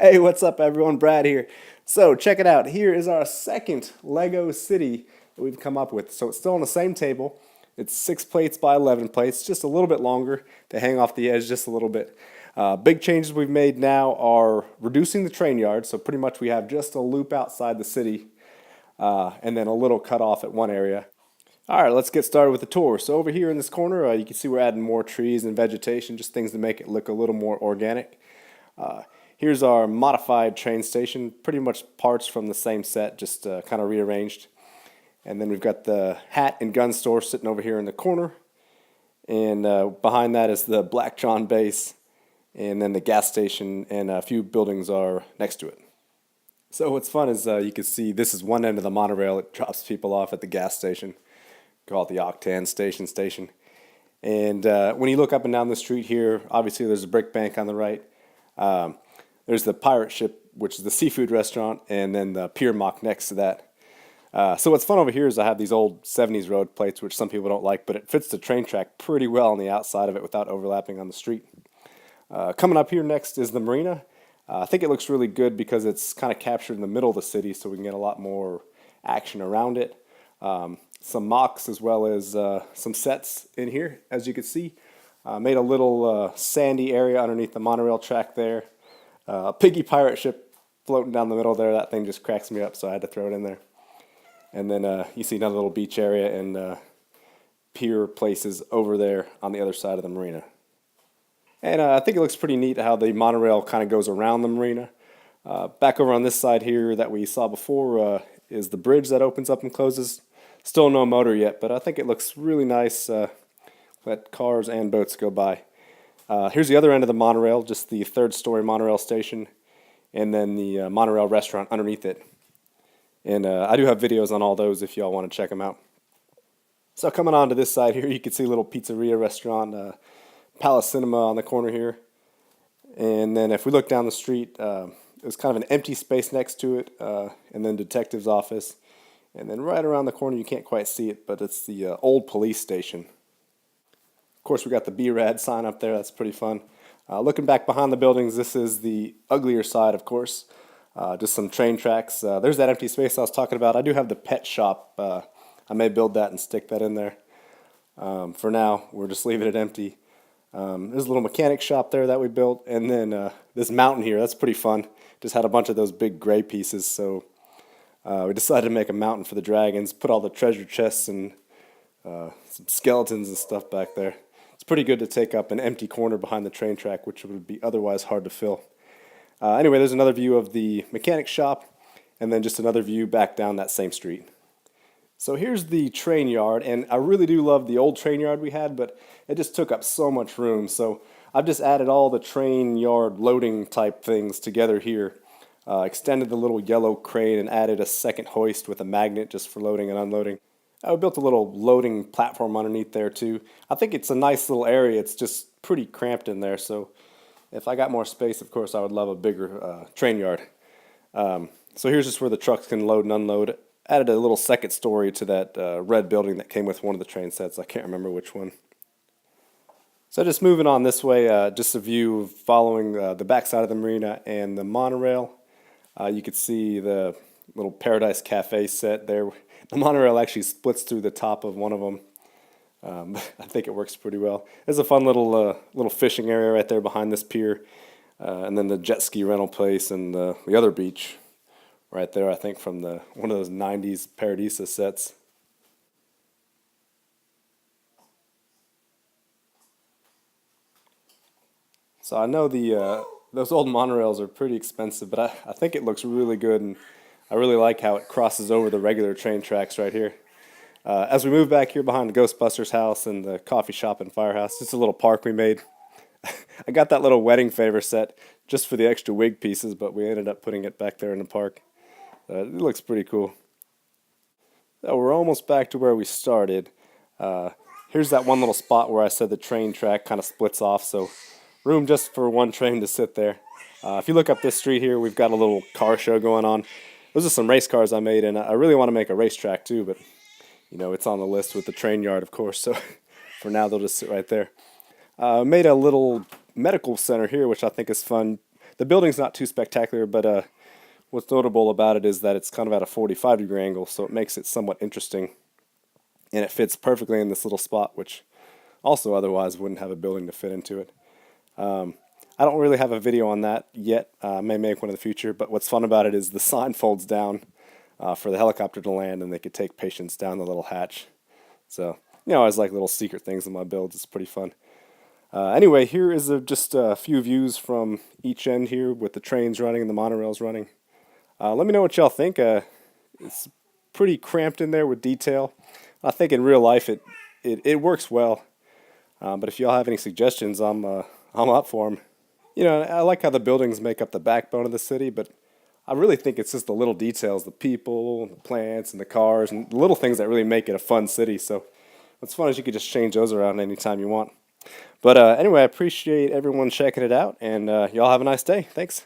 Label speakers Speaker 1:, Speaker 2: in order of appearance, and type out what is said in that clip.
Speaker 1: Hey, what's up, everyone? Brad here. So, check it out. Here is our second Lego city that we've come up with. So, it's still on the same table. It's 6 plates by 11 plates, just a little bit longer to hang off the edge just a little bit. Big changes we've made now are reducing the train yard. So, pretty much we have just a loop outside the city and then a little cutoff at one area. All right, let's get started with the tour. So, over here in this corner, you can see we're adding more trees and vegetation, just things to make it look a little more organic. Uh, Here's our modified train station, pretty much parts from the same set, just kind of rearranged. And then we've got the hat and gun store sitting over here in the corner. And behind that is the Black John base. And then the gas station and a few buildings are next to it. So what's fun is you can see this is one end of the monorail. It drops people off at the gas station. Call it the Octan station. And when you look up and down the street here, obviously there's a brick bank on the right. There's the pirate ship, which is the seafood restaurant, and then the pier mock next to that. So what's fun over here is I have these old 70s road plates, which some people don't like, but it fits the train track pretty well on the outside of it without overlapping on the street. Coming up here next is the Marina. I think it looks really good because it's kind of captured in the middle of the city, so we can get a lot more action around it. Some MOCs as well as some sets in here, as you can see. Made a little sandy area underneath the monorail track there. Piggy pirate ship floating down the middle there. That thing just cracks me up, so I had to throw it in there. And then you see another little beach area and pier places over there on the other side of the marina. And I think it looks pretty neat how the monorail kind of goes around the marina. Back over on this side here that we saw before is the bridge that opens up and closes. Still no motor yet, but I think it looks really nice. Let cars and boats go by. Here's the other end of the monorail, just the third-story monorail station, and then the monorail restaurant underneath it. And I do have videos on all those if y'all want to check them out. So coming on to this side here, you can see a little pizzeria restaurant, Palace Cinema on the corner here. And then if we look down the street, there's kind of an empty space next to it, and then detective's office. And then right around the corner, you can't quite see it, but it's the old police station. Of course, we got the B-Rad sign up there. That's pretty fun. Looking back behind the buildings, this is the uglier side, of course. Just some train tracks. There's that empty space I was talking about. I do have the pet shop. I may build that and stick that in there. For now, we're just leaving it empty. There's a little mechanic shop there that we built. And then this mountain here, that's pretty fun. Just had a bunch of those big gray pieces. So we decided to make a mountain for the dragons. Put all the treasure chests and some skeletons and stuff back there. It's pretty good to take up an empty corner behind the train track, which would be otherwise hard to fill. Anyway, there's another view of the mechanic shop, and then just another view back down that same street. So here's the train yard, and I really do love the old train yard we had, but it just took up so much room. So I've just added all the train yard loading type things together here. Extended the little yellow crane and added a second hoist with a magnet just for loading and unloading. I built a little loading platform underneath there too. I think it's a nice little area. It's just pretty cramped in there. So if I got more space, of course, I would love a bigger train yard. So here's just where the trucks can load and unload. Added a little second story to that red building that came with one of the train sets. I can't remember which one. So just moving on this way, just a view following the backside of the marina and the monorail. You could see the little Paradise Cafe set there. The monorail actually splits through the top of one of them. I think it works pretty well. There's a fun little fishing area right there behind this pier. And then the jet ski rental place and the other beach right there, I think, from one of those 90s Paradisa sets. So I know those old monorails are pretty expensive, but I think it looks really good, and I really like how it crosses over the regular train tracks right here. As we move back here behind the Ghostbusters house and the coffee shop and firehouse, it's a little park we made. I got that little wedding favor set just for the extra wig pieces, but we ended up putting it back there in the park. It looks pretty cool. So we're almost back to where we started. Here's that one little spot where I said the train track kind of splits off, so room just for one train to sit there. If you look up this street here, we've got a little car show going on. Those are some race cars I made, and I really want to make a racetrack too, but you know, it's on the list with the train yard, of course, so for now they'll just sit right there. Made a little medical center here, which I think is fun. The building's not too spectacular, but what's notable about it is that it's kind of at a 45-degree angle, so it makes it somewhat interesting. And it fits perfectly in this little spot, which also otherwise wouldn't have a building to fit into it. I don't really have a video on that yet. I may make one in the future, but what's fun about it is the sign folds down for the helicopter to land, and they could take patients down the little hatch. So, I always like little secret things in my builds. It's pretty fun. Anyway, here is just a few views from each end here with the trains running and the monorails running. Let me know what y'all think. It's pretty cramped in there with detail. I think in real life it works well. But if y'all have any suggestions, I'm up for them. I like how the buildings make up the backbone of the city, but I really think it's just the little details, the people, the plants, and the cars, and the little things that really make it a fun city. So what's fun is you could just change those around anytime you want. But anyway, I appreciate everyone checking it out, and y'all have a nice day. Thanks.